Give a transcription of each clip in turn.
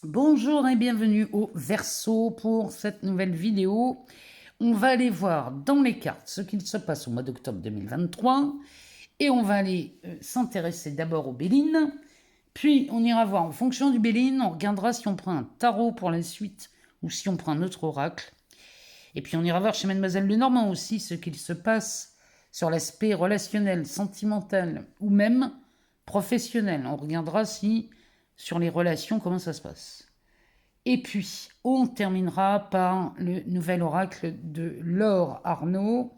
Bonjour et bienvenue au Verseau pour cette nouvelle vidéo. On va aller voir dans les cartes ce qu'il se passe au mois d'octobre 2023 et on va aller s'intéresser d'abord au Béline. Puis on ira voir en fonction du Béline, on regardera si on prend un tarot pour la suite ou si on prend un autre oracle. Et puis on ira voir chez Mademoiselle Lenormand aussi ce qu'il se passe sur l'aspect relationnel, sentimental ou même professionnel. On regardera si sur les relations comment ça se passe. Et puis, on terminera par le nouvel oracle de Laure Arnaud,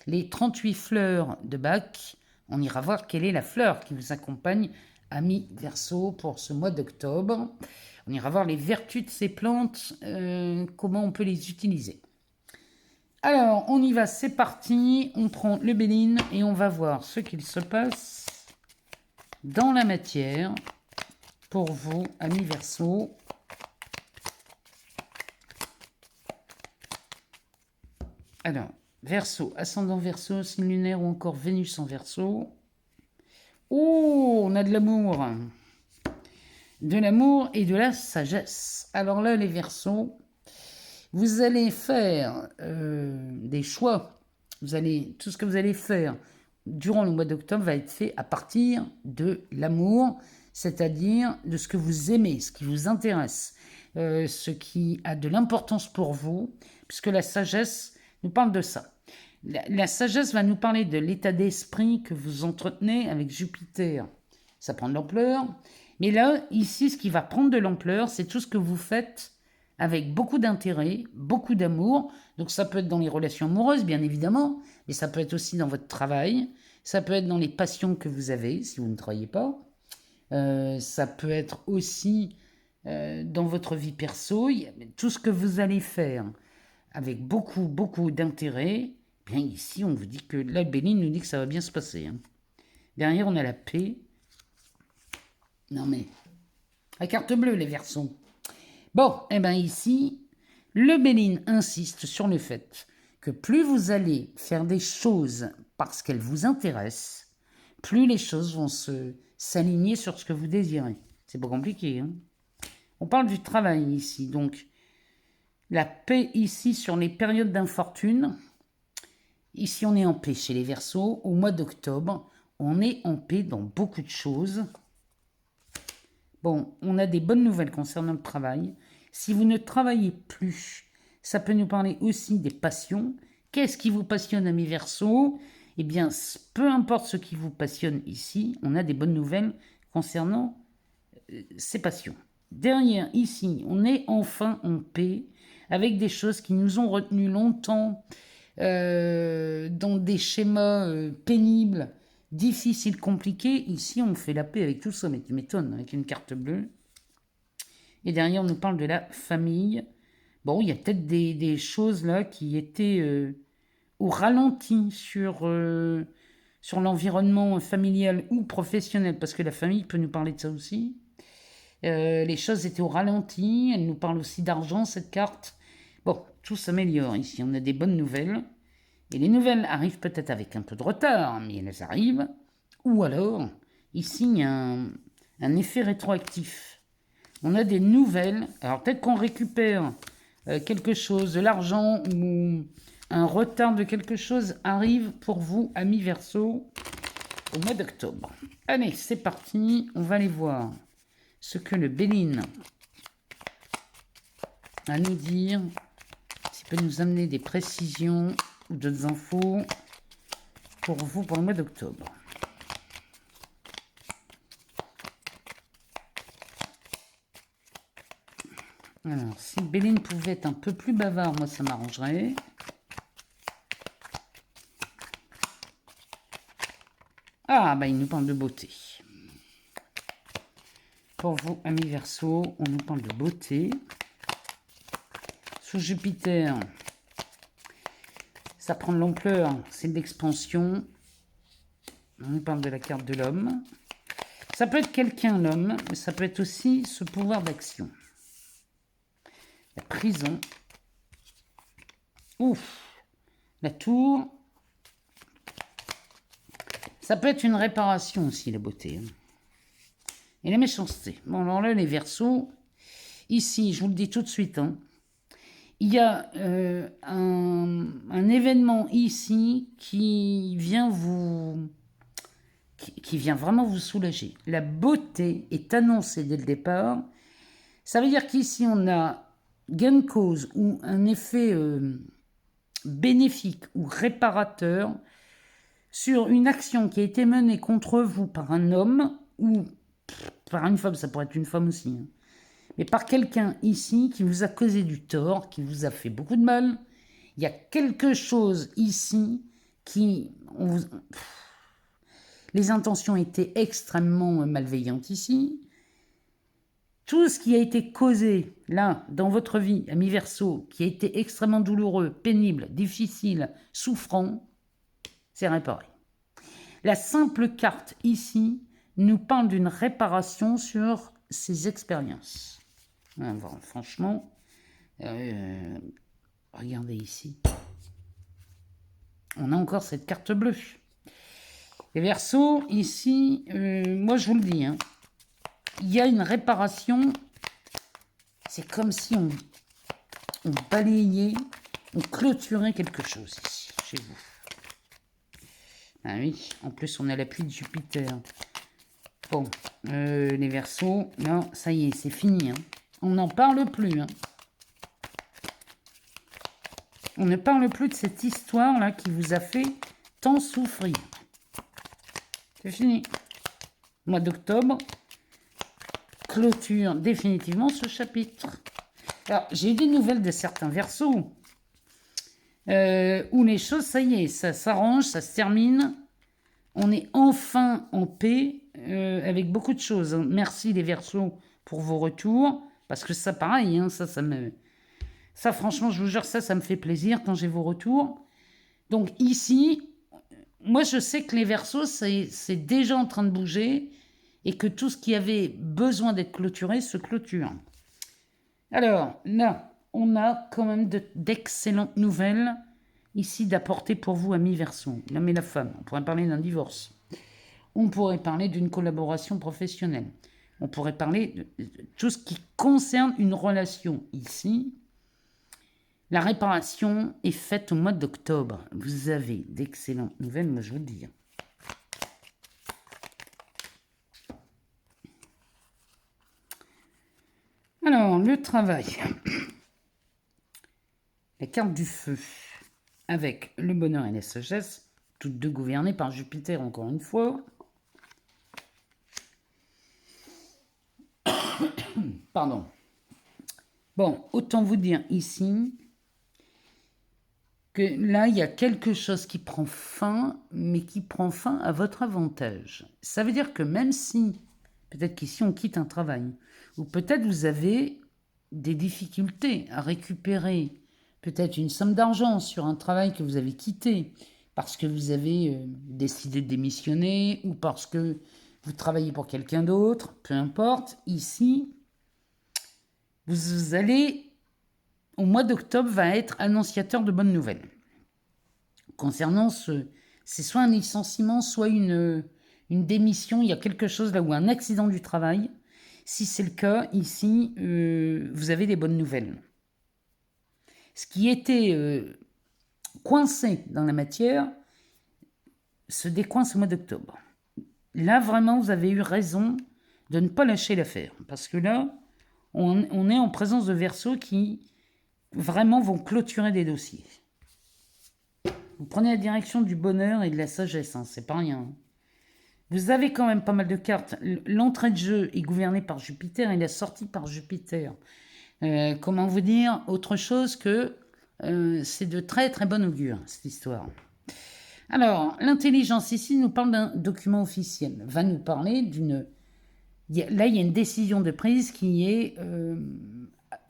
les 38 fleurs de Bach. On ira voir quelle est la fleur qui vous accompagne, amis Verseau, pour ce mois d'octobre. On ira voir les vertus de ces plantes, comment on peut les utiliser. Alors, on y va, c'est parti. On prend le Béline et on va voir ce qu'il se passe dans la matière pour vous, amis Verseau. Alors, Verseau, ascendant Verseau, signe lunaire ou encore Vénus en Verseau. Oh, on a de l'amour. De l'amour et de la sagesse. Alors là, les Verseaux, vous allez faire des choix. Tout ce que vous allez faire durant le mois d'octobre va être fait à partir de l'amour, c'est-à-dire de ce que vous aimez, ce qui vous intéresse, ce qui a de l'importance pour vous, puisque la sagesse nous parle de ça. La sagesse va nous parler de l'état d'esprit que vous entretenez avec Jupiter. Ça prend de l'ampleur. Mais là, ici, ce qui va prendre de l'ampleur, c'est tout ce que vous faites avec beaucoup d'intérêt, beaucoup d'amour. Donc ça peut être dans les relations amoureuses, bien évidemment, mais ça peut être aussi dans votre travail. Ça peut être dans les passions que vous avez, si vous ne travaillez pas. Ça peut être aussi dans votre vie perso. Tout ce que vous allez faire avec beaucoup, beaucoup d'intérêt, bien ici, on vous dit que la Béline nous dit que ça va bien se passer. Hein. Derrière, on a la paix. Non mais, la carte bleue, les Verseaux. Bon, et bien ici, le Béline insiste sur le fait que plus vous allez faire des choses parce qu'elles vous intéressent, plus les choses vont s'aligner sur ce que vous désirez. C'est pas compliqué. Hein. On parle du travail ici, donc la paix ici sur les périodes d'infortune. Ici, on est en paix chez les Verseaux. Au mois d'octobre, on est en paix dans beaucoup de choses. Bon, on a des bonnes nouvelles concernant le travail. Si vous ne travaillez plus, ça peut nous parler aussi des passions. Qu'est-ce qui vous passionne, amis Verseaux? Eh bien, peu importe ce qui vous passionne ici, on a des bonnes nouvelles concernant ces passions. Derrière, ici, on est enfin en paix avec des choses qui nous ont retenus longtemps dans des schémas pénibles, difficiles, compliqués. Ici, on fait la paix avec tout ça, mais tu m'étonnes, avec une carte bleue. Et derrière, on nous parle de la famille. Bon, il y a peut-être des choses là qui étaient au ralenti sur l'environnement familial ou professionnel, parce que la famille peut nous parler de ça aussi. Les choses étaient au ralenti, elle nous parle aussi d'argent, cette carte. Bon, tout s'améliore ici, on a des bonnes nouvelles. Et les nouvelles arrivent peut-être avec un peu de retard, mais elles arrivent. Ou alors, ici, il y a un effet rétroactif. On a des nouvelles. Alors peut-être qu'on récupère quelque chose, de l'argent ou un retard de quelque chose arrive pour vous, amis Verseau, au mois d'octobre. Allez, c'est parti. On va aller voir ce que le Béline a à nous dire. S'il peut nous amener des précisions ou d'autres infos pour vous pour le mois d'octobre. Alors, si Béline pouvait être un peu plus bavard, moi ça m'arrangerait. Ah, bah il nous parle de beauté. Pour vous, amis Verseau, on nous parle de beauté. Sous Jupiter, ça prend de l'ampleur, c'est de l'expansion. On nous parle de la carte de l'homme. Ça peut être quelqu'un, l'homme, mais ça peut être aussi ce pouvoir d'action. La prison. Ouf. La tour. Ça peut être une réparation aussi, la beauté. Et la méchanceté. Bon, alors là, les Verseaux, ici, je vous le dis tout de suite, hein, il y a un événement ici qui vient qui vient vraiment vous soulager. La beauté est annoncée dès le départ. Ça veut dire qu'ici, on a gain de cause ou un effet bénéfique ou réparateur sur une action qui a été menée contre vous par un homme ou par une femme, ça pourrait être une femme aussi, hein, mais par quelqu'un ici qui vous a causé du tort, qui vous a fait beaucoup de mal. Il y a quelque chose ici qui... les intentions étaient extrêmement malveillantes ici. Tout ce qui a été causé, là, dans votre vie, ami Verseau, qui a été extrêmement douloureux, pénible, difficile, souffrant, c'est réparé. La simple carte ici nous parle d'une réparation sur ces expériences. Franchement, regardez ici. On a encore cette carte bleue. Les Verseaux, ici, moi je vous le dis, hein, il y a une réparation. C'est comme si on balayait, on clôturait quelque chose ici, chez vous. Ah oui, en plus on a l'appui de Jupiter. Bon, les Verseaux, non, ça y est, c'est fini. Hein. On n'en parle plus. Hein. On ne parle plus de cette histoire-là qui vous a fait tant souffrir. C'est fini. Mois d'octobre clôture définitivement ce chapitre. Alors, j'ai eu des nouvelles de certains Verseaux où les choses, ça y est, ça s'arrange, ça se termine. On est enfin en paix avec beaucoup de choses. Merci les Verseaux pour vos retours. Parce que ça, pareil, hein, ça, franchement, je vous jure, ça me fait plaisir quand j'ai vos retours. Donc ici, moi, je sais que les Verseaux, c'est déjà en train de bouger et que tout ce qui avait besoin d'être clôturé se clôture. Alors, là, on a quand même d'excellentes nouvelles ici d'apporter pour vous, amis Verseaux, l'homme et la femme. On pourrait parler d'un divorce. On pourrait parler d'une collaboration professionnelle. On pourrait parler de tout ce qui concerne une relation ici. La réparation est faite au mois d'octobre. Vous avez d'excellentes nouvelles, moi je vous le dis. Alors, le travail. La carte du feu avec le bonheur et la sagesse, toutes deux gouvernées par Jupiter encore une fois. Pardon. Bon, autant vous dire ici que là, il y a quelque chose qui prend fin, mais qui prend fin à votre avantage. Ça veut dire que même si, peut-être qu'ici on quitte un travail, ou peut-être vous avez des difficultés à récupérer peut-être une somme d'argent sur un travail que vous avez quitté, parce que vous avez décidé de démissionner, ou parce que vous travaillez pour quelqu'un d'autre, peu importe, ici, vous allez, au mois d'octobre, va être annonciateur de bonnes nouvelles. Concernant c'est soit un licenciement, soit une démission, il y a quelque chose là où un accident du travail. Si c'est le cas, ici, vous avez des bonnes nouvelles. Ce qui était coincé dans la matière se décoince au mois d'octobre. Là, vraiment, vous avez eu raison de ne pas lâcher l'affaire. Parce que là, on est en présence de Verseaux qui vraiment vont clôturer des dossiers. Vous prenez la direction du bonheur et de la sagesse, hein, c'est pas rien. Vous avez quand même pas mal de cartes. L'entrée de jeu est gouvernée par Jupiter et la sortie par Jupiter. Comment vous dire autre chose que c'est de très très bon augure, cette histoire. Alors, l'intelligence ici nous parle d'un document officiel. Va nous parler d'une... Là, il y a une décision de prise qui est,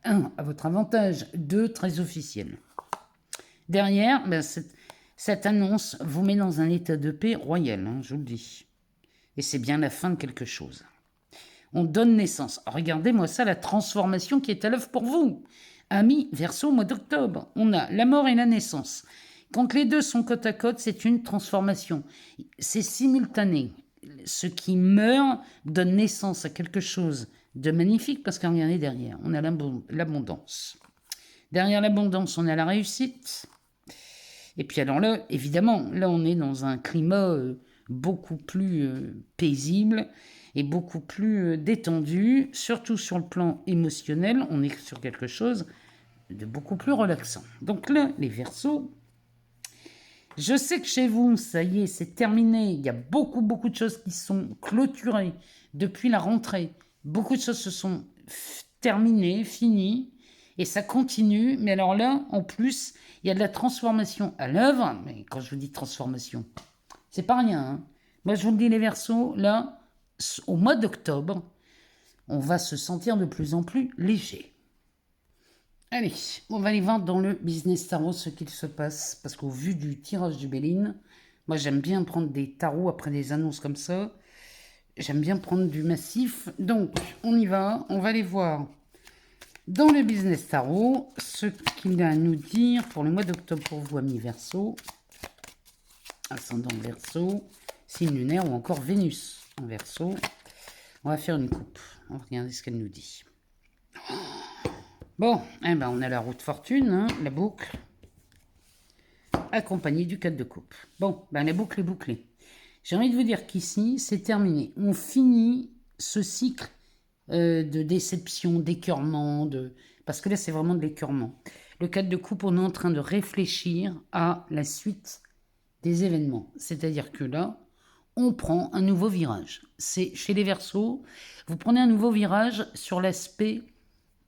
1, à votre avantage, 2, très officielle. Derrière, ben, cette annonce vous met dans un état de paix royal, hein, je vous le dis. Et c'est bien la fin de quelque chose. On donne naissance. Regardez-moi ça, la transformation qui est à l'œuvre pour vous. Amis Verseau, mois d'octobre. On a la mort et la naissance. Quand les deux sont côte à côte, c'est une transformation. C'est simultané. Ce qui meurt donne naissance à quelque chose de magnifique parce que regardez derrière, on a l'abondance. Derrière l'abondance, on a la réussite. Et puis alors là, évidemment, là on est dans un climat beaucoup plus paisible et beaucoup plus détendu, surtout sur le plan émotionnel, on est sur quelque chose de beaucoup plus relaxant. Donc là, les Verseaux, je sais que chez vous, ça y est, c'est terminé, il y a beaucoup de choses qui sont clôturées depuis la rentrée, beaucoup de choses se sont terminées, finies, et ça continue, mais alors là, en plus, il y a de la transformation à l'œuvre, mais quand je vous dis transformation, c'est pas rien, hein. Moi, je vous le dis, les Verseaux, là, au mois d'octobre, on va se sentir de plus en plus léger. Allez, on va aller voir dans le Business Tarot ce qu'il se passe, parce qu'au vu du tirage du Béline, moi j'aime bien prendre des tarots après des annonces comme ça, j'aime bien prendre du massif, donc on y va, on va aller voir dans le Business Tarot ce qu'il a à nous dire pour le mois d'octobre pour vous, amis Verseau, ascendant Verseau, signe lunaire ou encore Vénus en Verseau. On va faire une coupe, on va regarder ce qu'elle nous dit. Bon, eh ben on a la roue de fortune, hein, la boucle, accompagnée du 4 de coupe. Bon, ben la boucle est bouclée. J'ai envie de vous dire qu'ici, c'est terminé. On finit ce cycle de déception, d'écœurement, parce que là, c'est vraiment de l'écœurement. Le 4 de coupe, on est en train de réfléchir à la suite des événements. C'est-à-dire que là, on prend un nouveau virage. C'est chez les Verseaux, vous prenez un nouveau virage sur l'aspect...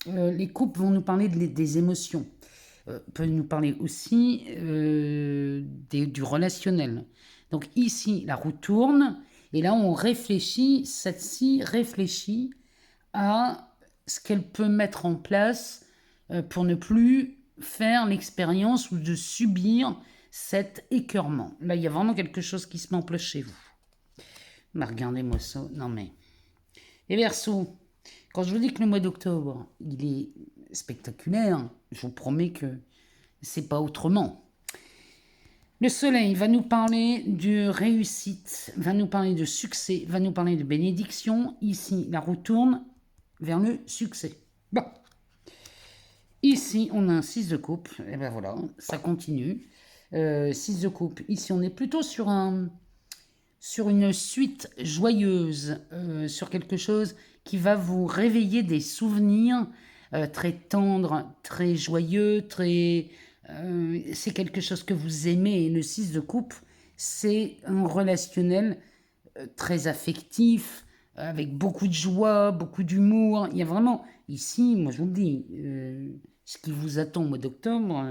les couples vont nous parler des émotions, peuvent nous parler aussi du relationnel. Donc ici, la roue tourne, et là on réfléchit, celle-ci réfléchit à ce qu'elle peut mettre en place pour ne plus faire l'expérience ou de subir cet écœurement. Là, il y a vraiment quelque chose qui se met en place chez vous. Mais regardez-moi ça, non mais... Les Verseaux, quand je vous dis que le mois d'octobre, il est spectaculaire, je vous promets que c'est pas autrement. Le soleil va nous parler de réussite, va nous parler de succès, va nous parler de bénédiction. Ici, la roue tourne vers le succès. Bon. Ici, on a un 6 de coupe. Et ben voilà, ça continue. 6 de coupe. Ici, on est plutôt sur une suite joyeuse, sur quelque chose qui va vous réveiller des souvenirs très tendres, très joyeux, c'est quelque chose que vous aimez. Et le 6 de coupe, c'est un relationnel très affectif, avec beaucoup de joie, beaucoup d'humour. Il y a vraiment, ici, moi je vous le dis, ce qui vous attend au mois d'octobre,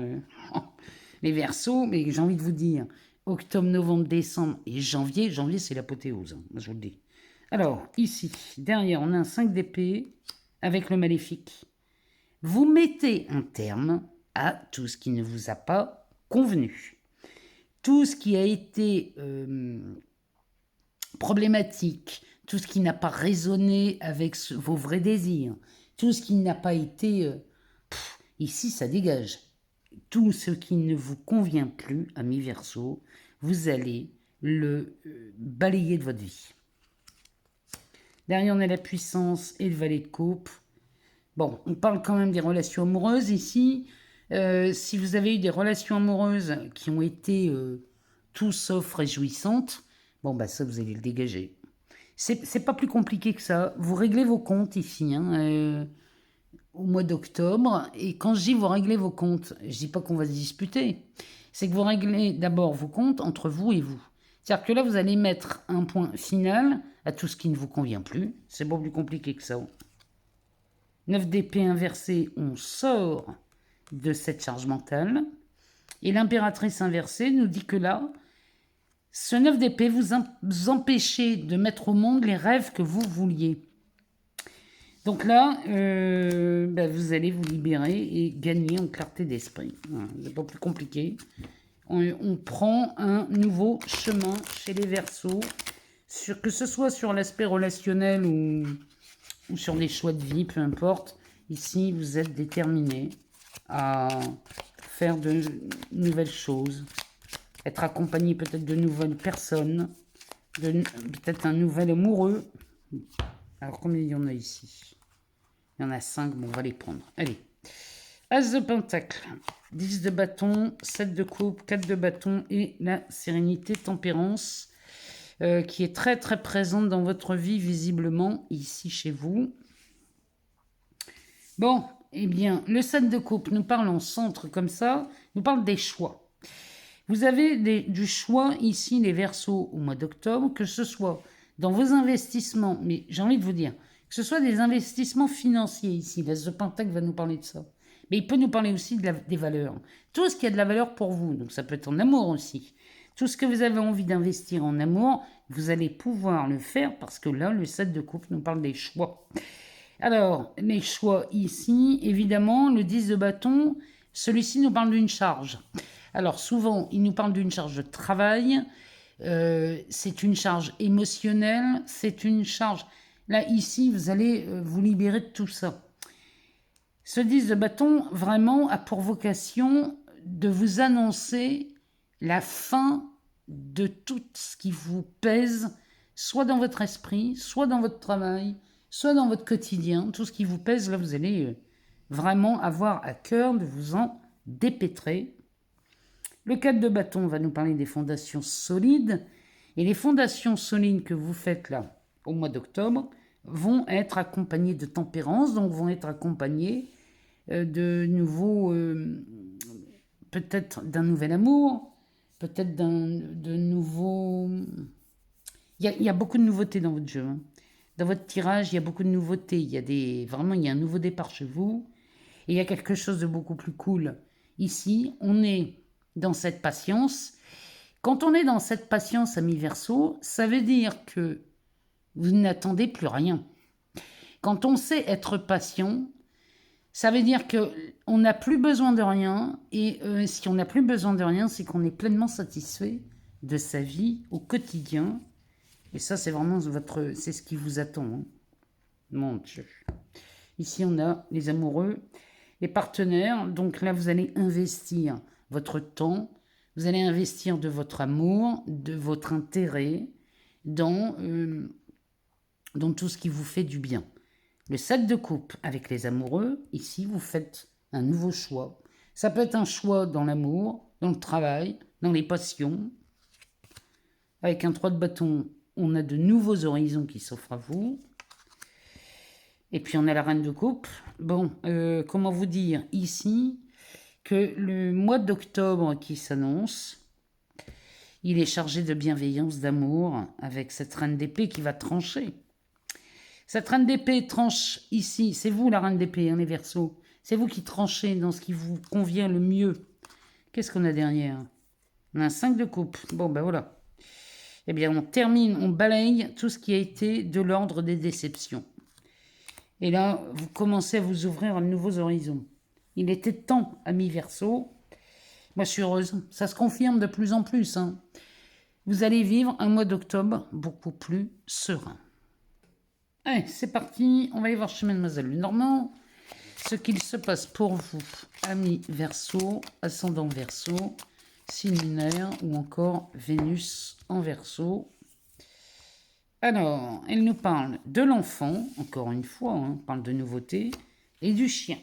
les Verseaux, mais j'ai envie de vous dire, octobre, novembre, décembre et janvier. Janvier, c'est l'apothéose, hein, je vous le dis. Alors, ici, derrière, on a un 5 d'épée avec le maléfique. Vous mettez un terme à tout ce qui ne vous a pas convenu. Tout ce qui a été problématique, tout ce qui n'a pas résonné avec vos vrais désirs, tout ce qui n'a pas été... ici, ça dégage. Tout ce qui ne vous convient plus, amis Verseaux, vous allez le balayer de votre vie. Derrière, on a la puissance et le valet de coupe. Bon, on parle quand même des relations amoureuses ici. Si vous avez eu des relations amoureuses qui ont été tout sauf réjouissantes, bon, bah ça, vous allez le dégager. C'est pas plus compliqué que ça. Vous réglez vos comptes ici, hein, au mois d'octobre. Et quand je dis vous réglez vos comptes, je dis pas qu'on va se disputer. C'est que vous réglez d'abord vos comptes entre vous et vous. C'est-à-dire que là, vous allez mettre un point final à tout ce qui ne vous convient plus. C'est pas plus compliqué que ça. 9 d'épée inversée, on sort de cette charge mentale. Et l'impératrice inversée nous dit que là, ce 9 d'épée vous empêchez de mettre au monde les rêves que vous vouliez. Donc là, vous allez vous libérer et gagner en clarté d'esprit. Voilà, c'est pas plus compliqué. On prend un nouveau chemin chez les Verseaux, que ce soit sur l'aspect relationnel ou sur des choix de vie, peu importe. Ici, vous êtes déterminé à faire de nouvelles choses, être accompagné peut-être de nouvelles personnes, peut-être un nouvel amoureux. Alors, combien il y en a ici? Il y en a 5, bon, on va les prendre. Allez. As de pentacle, 10 de bâton, 7 de coupe, 4 de bâton et la sérénité, tempérance, qui est très très présente dans votre vie, visiblement, ici chez vous. Bon, eh bien, le 7 de coupe nous parle en centre comme ça, nous parle des choix. Vous avez du choix ici, les Verseaux, au mois d'octobre, que ce soit dans vos investissements, mais j'ai envie de vous dire, que ce soit des investissements financiers ici, l'As de pentacle va nous parler de ça. Mais il peut nous parler aussi des valeurs. Tout ce qui a de la valeur pour vous, donc ça peut être en amour aussi. Tout ce que vous avez envie d'investir en amour, vous allez pouvoir le faire parce que là, le 7 de coupe nous parle des choix. Alors, les choix ici, évidemment, le 10 de bâton, celui-ci nous parle d'une charge. Alors, souvent, il nous parle d'une charge de travail, c'est une charge émotionnelle, c'est une charge... Là, ici, vous allez vous libérer de tout ça. Ce 10 de bâton, vraiment, a pour vocation de vous annoncer la fin de tout ce qui vous pèse, soit dans votre esprit, soit dans votre travail, soit dans votre quotidien. Tout ce qui vous pèse, là, vous allez vraiment avoir à cœur de vous en dépêtrer. Le 4 de bâton va nous parler des fondations solides. Et les fondations solides que vous faites là, au mois d'octobre, vont être accompagnées de tempérance, donc vont être accompagnées de nouveaux, peut-être d'un nouvel amour, peut-être de nouveaux... Il y a beaucoup de nouveautés dans votre jeu. Hein. Dans votre tirage, il y a beaucoup de nouveautés. Vraiment, il y a un nouveau départ chez vous. Et il y a quelque chose de beaucoup plus cool. Ici, on est dans cette patience. Quand on est dans cette patience, ami Verseau, ça veut dire que vous n'attendez plus rien. Quand on sait être patient, ça veut dire qu'on n'a plus besoin de rien. Et si on n'a plus besoin de rien, c'est qu'on est pleinement satisfait de sa vie au quotidien. Et ça, c'est vraiment c'est ce qui vous attend. Hein. Mon Dieu. Ici, on a les amoureux, les partenaires. Donc là, vous allez investir votre temps. Vous allez investir de votre amour, de votre intérêt dans tout ce qui vous fait du bien. Le 7 de coupe avec les amoureux, ici, vous faites un nouveau choix. Ça peut être un choix dans l'amour, dans le travail, dans les passions. Avec un 3 de bâton, on a de nouveaux horizons qui s'offrent à vous. Et puis, on a la reine de coupe. Bon, comment vous dire ici que le mois d'octobre qui s'annonce, il est chargé de bienveillance, d'amour, avec cette reine d'épée qui va trancher. Cette reine d'épée tranche ici. C'est vous la reine d'épée, hein, les Verseaux. C'est vous qui tranchez dans ce qui vous convient le mieux. Qu'est-ce qu'on a derrière? On a un 5 de coupe. Bon, ben voilà. Eh bien, on termine, on balaye tout ce qui a été de l'ordre des déceptions. Et là, vous commencez à vous ouvrir à de nouveaux horizons. Il était temps, amis Verseaux. Moi, je suis heureuse. Ça se confirme de plus en plus. Hein. Vous allez vivre un mois d'octobre beaucoup plus serein. Allez, c'est parti. On va aller voir chez Mademoiselle Lenormand ce qu'il se passe pour vous, amis Verseaux, ascendant Verseau, signe lunaire ou encore Vénus en Verseau. Alors, elle nous parle de l'enfant, encore une fois, hein, on parle de nouveautés, et du chien.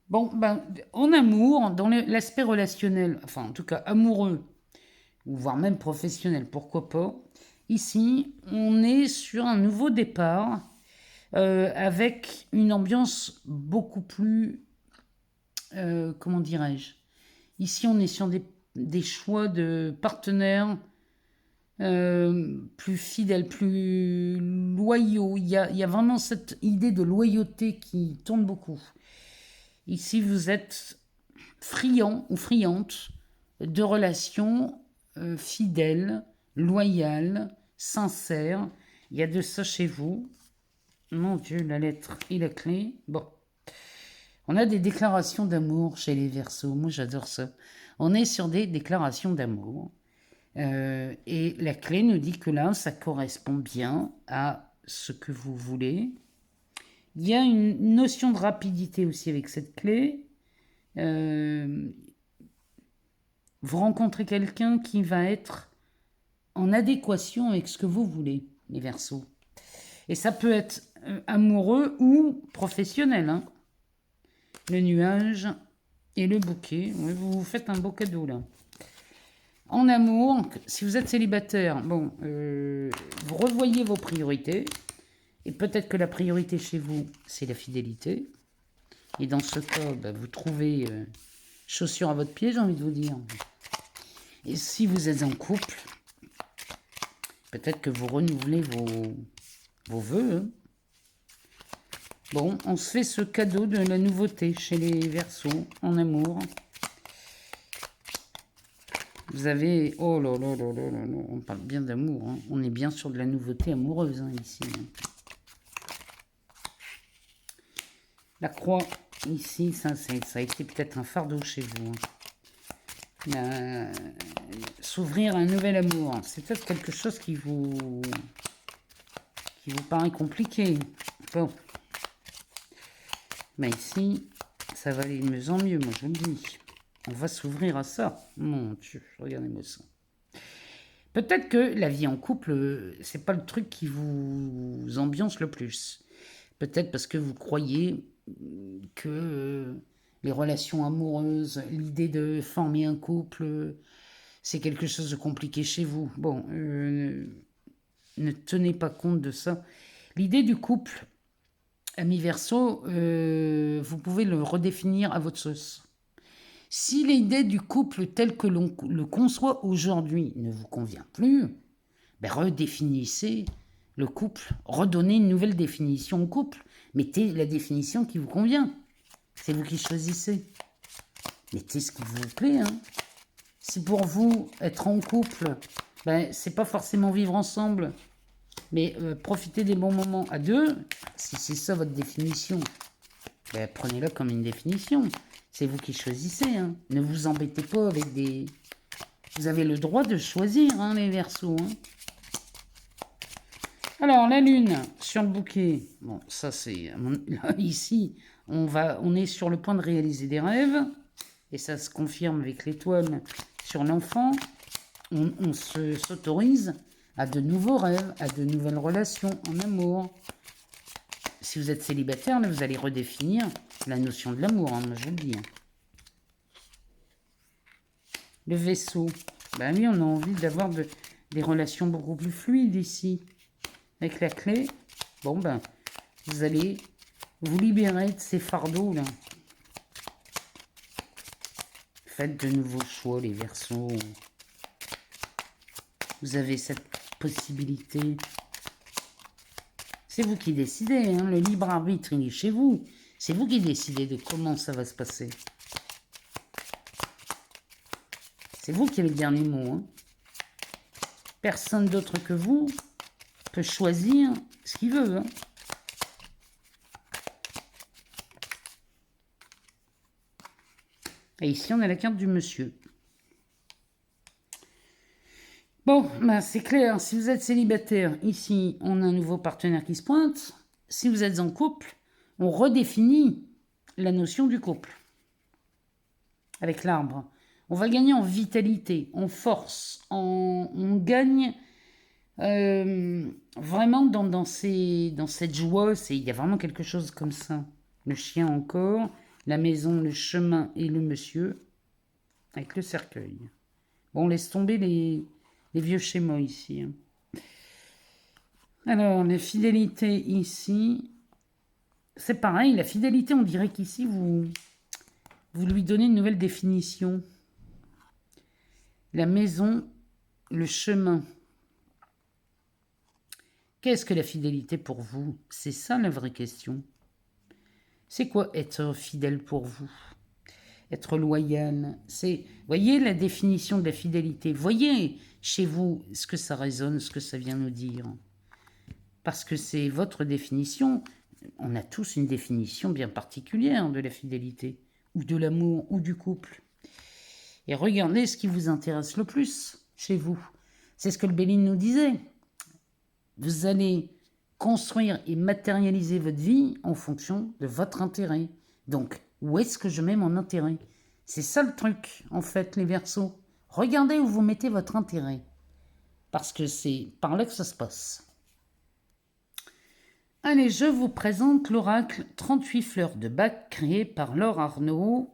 Bon, ben, en amour, dans l'aspect relationnel, enfin en tout cas amoureux, ou voire même professionnel, pourquoi pas, ici, on est sur un nouveau départ avec une ambiance beaucoup plus, comment dirais-je, ici on est sur des choix de partenaires plus fidèles, plus loyaux. Il y a vraiment cette idée de loyauté qui tourne beaucoup. Ici, vous êtes friand ou friante de relations fidèles, loyales, sincères. Il y a de ça chez vous. Mon Dieu, la lettre et la clé. Bon. On a des déclarations d'amour chez les Verseaux. Moi, j'adore ça. On est sur des déclarations d'amour. Et la clé nous dit que là, ça correspond bien à ce que vous voulez. Il y a une notion de rapidité aussi avec cette clé. Vous rencontrez quelqu'un qui va être en adéquation avec ce que vous voulez, les Verseaux. Et ça peut être amoureux ou professionnel. Hein. Le nuage et le bouquet. Oui, vous vous faites un beau cadeau là. En amour, si vous êtes célibataire, bon, vous revoyez vos priorités. Et peut-être que la priorité chez vous, c'est la fidélité. Et dans ce cas, bah, vous trouvez chaussures à votre pied, j'ai envie de vous dire. Et si vous êtes en couple, peut-être que vous renouvelez vos vœux. Hein. Bon, on se fait ce cadeau de la nouveauté chez les Verseaux en amour. Vous avez... Oh là là là là là là, on parle bien d'amour. Hein. On est bien sur de la nouveauté amoureuse hein, ici. Hein. La croix, ici, ça a été peut-être un fardeau chez vous. Hein. S'ouvrir à un nouvel amour, c'est peut-être quelque chose qui vous paraît compliqué. Bon. Mais ici, ça va aller de mieux en mieux, moi je vous le dis. On va s'ouvrir à ça. Mon Dieu, regardez-moi ça. Peut-être que la vie en couple, c'est pas le truc qui vous ambiance le plus. Peut-être parce que vous croyez que les relations amoureuses, l'idée de former un couple, c'est quelque chose de compliqué chez vous. Bon, ne tenez pas compte de ça. L'idée du couple, ami Verseau, vous pouvez le redéfinir à votre sauce. Si l'idée du couple tel que l'on le conçoit aujourd'hui ne vous convient plus, ben redéfinissez le couple, redonnez une nouvelle définition au couple. Mettez la définition qui vous convient. C'est vous qui choisissez. Mettez ce qui vous plaît. Hein. Si pour vous, être en couple, ben, c'est pas forcément vivre ensemble, mais profiter des bons moments à deux, si c'est ça votre définition, ben, prenez-la comme une définition. C'est vous qui choisissez. Hein. Ne vous embêtez pas avec des... Vous avez le droit de choisir, hein, les Verseaux. Hein. Alors, la lune sur le bouquet. Bon, ça c'est... Là, ici, on est sur le point de réaliser des rêves. Et ça se confirme avec l'étoile sur l'enfant. On s'autorise à de nouveaux rêves, à de nouvelles relations en amour. Si vous êtes célibataire, là, vous allez redéfinir la notion de l'amour, hein, moi je vous le dis. Hein. Le vaisseau. Ben oui, on a envie d'avoir des relations beaucoup plus fluides ici. Avec la clé, bon ben, vous allez vous libérer de ces fardeaux là. Faites de nouveaux choix, les Verseaux. Vous avez cette possibilité. C'est vous qui décidez, hein, le libre arbitre, il est chez vous. C'est vous qui décidez de comment ça va se passer. C'est vous qui avez le dernier mot. Hein. Personne d'autre que vous peut choisir ce qu'il veut. Hein. Et ici, on a la carte du monsieur. Bon, ben c'est clair. Si vous êtes célibataire, ici, on a un nouveau partenaire qui se pointe. Si vous êtes en couple, on redéfinit la notion du couple. Avec l'arbre. On va gagner en vitalité, en force. On gagne... vraiment dans cette joie, il y a vraiment quelque chose comme ça. Le chien encore, la maison, le chemin et le monsieur, avec le cercueil. Bon, on laisse tomber les vieux schémas ici. Hein. Alors, la fidélité ici, c'est pareil, la fidélité, on dirait qu'ici, vous lui donnez une nouvelle définition. La maison, le chemin. Qu'est-ce que la fidélité pour vous? C'est ça la vraie question. C'est quoi être fidèle pour vous? Être loyal, c'est... Voyez la définition de la fidélité. Voyez chez vous ce que ça résonne, ce que ça vient nous dire. Parce que c'est votre définition. On a tous une définition bien particulière de la fidélité, ou de l'amour, ou du couple. Et regardez ce qui vous intéresse le plus chez vous. C'est ce que le Béline nous disait. Vous allez construire et matérialiser votre vie en fonction de votre intérêt. Donc, où est-ce que je mets mon intérêt? C'est ça le truc, en fait, les Verseaux. Regardez où vous mettez votre intérêt. Parce que c'est par là que ça se passe. Allez, je vous présente l'oracle 38 fleurs de bac créé par Laure Arnaud.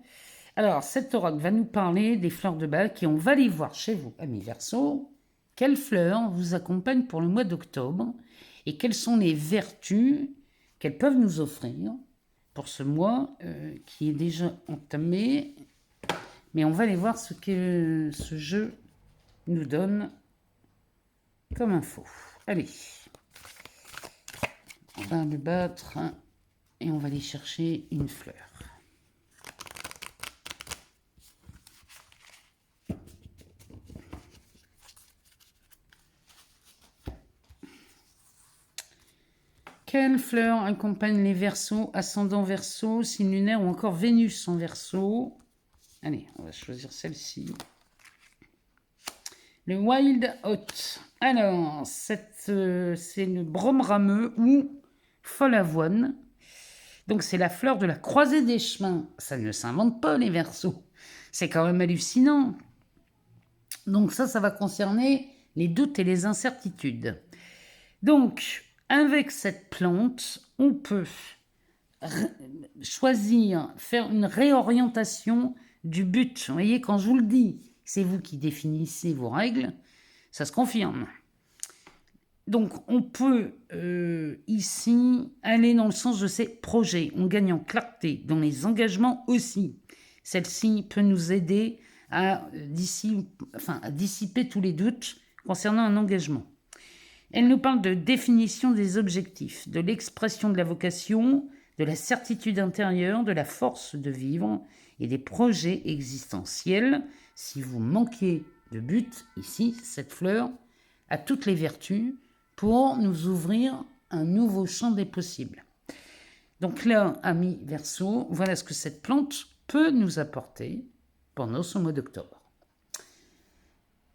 Alors, cet oracle va nous parler des fleurs de bac et on va aller voir chez vous, amis Verseau, quelles fleurs vous accompagnent pour le mois d'octobre et quelles sont les vertus qu'elles peuvent nous offrir pour ce mois qui est déjà entamé. Mais on va aller voir ce que ce jeu nous donne comme info. Allez, on va le battre et on va aller chercher une fleur. Quelles fleurs accompagnent les Verseaux, ascendant Verseau, signe lunaire ou encore Vénus en Verseau? Allez, on va choisir celle-ci. Le Wild Hot. Alors, c'est le brome rameux ou folle avoine. Donc, c'est la fleur de la croisée des chemins. Ça ne s'invente pas, les Verseaux. C'est quand même hallucinant. Donc, ça va concerner les doutes et les incertitudes. Donc, avec cette plante, on peut choisir, faire une réorientation du but. Vous voyez, quand je vous le dis, c'est vous qui définissez vos règles, ça se confirme. Donc, on peut ici aller dans le sens de ces projets. On gagne en clarté dans les engagements aussi. Celle-ci peut nous aider à dissiper tous les doutes concernant un engagement. Elle nous parle de définition des objectifs, de l'expression de la vocation, de la certitude intérieure, de la force de vivre et des projets existentiels. Si vous manquez de but, ici, cette fleur a toutes les vertus pour nous ouvrir un nouveau champ des possibles. Donc là, amis Verseau, voilà ce que cette plante peut nous apporter pendant ce mois d'octobre.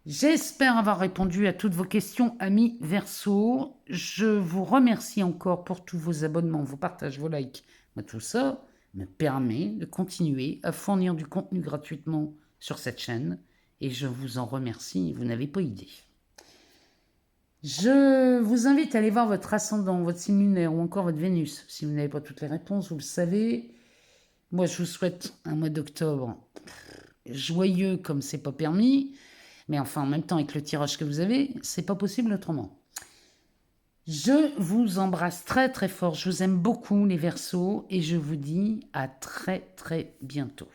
J'espère avoir répondu à toutes vos questions, amis Verseau. Je vous remercie encore pour tous vos abonnements, vos partages, vos likes. Tout ça me permet de continuer à fournir du contenu gratuitement sur cette chaîne. Et je vous en remercie, vous n'avez pas idée. Je vous invite à aller voir votre ascendant, votre signe lunaire ou encore votre Vénus. Si vous n'avez pas toutes les réponses, vous le savez. Moi, je vous souhaite un mois d'octobre joyeux comme c'est pas permis. Mais enfin, en même temps, avec le tirage que vous avez, c'est pas possible autrement. Je vous embrasse très très fort. Je vous aime beaucoup les Verseaux et je vous dis à très très bientôt.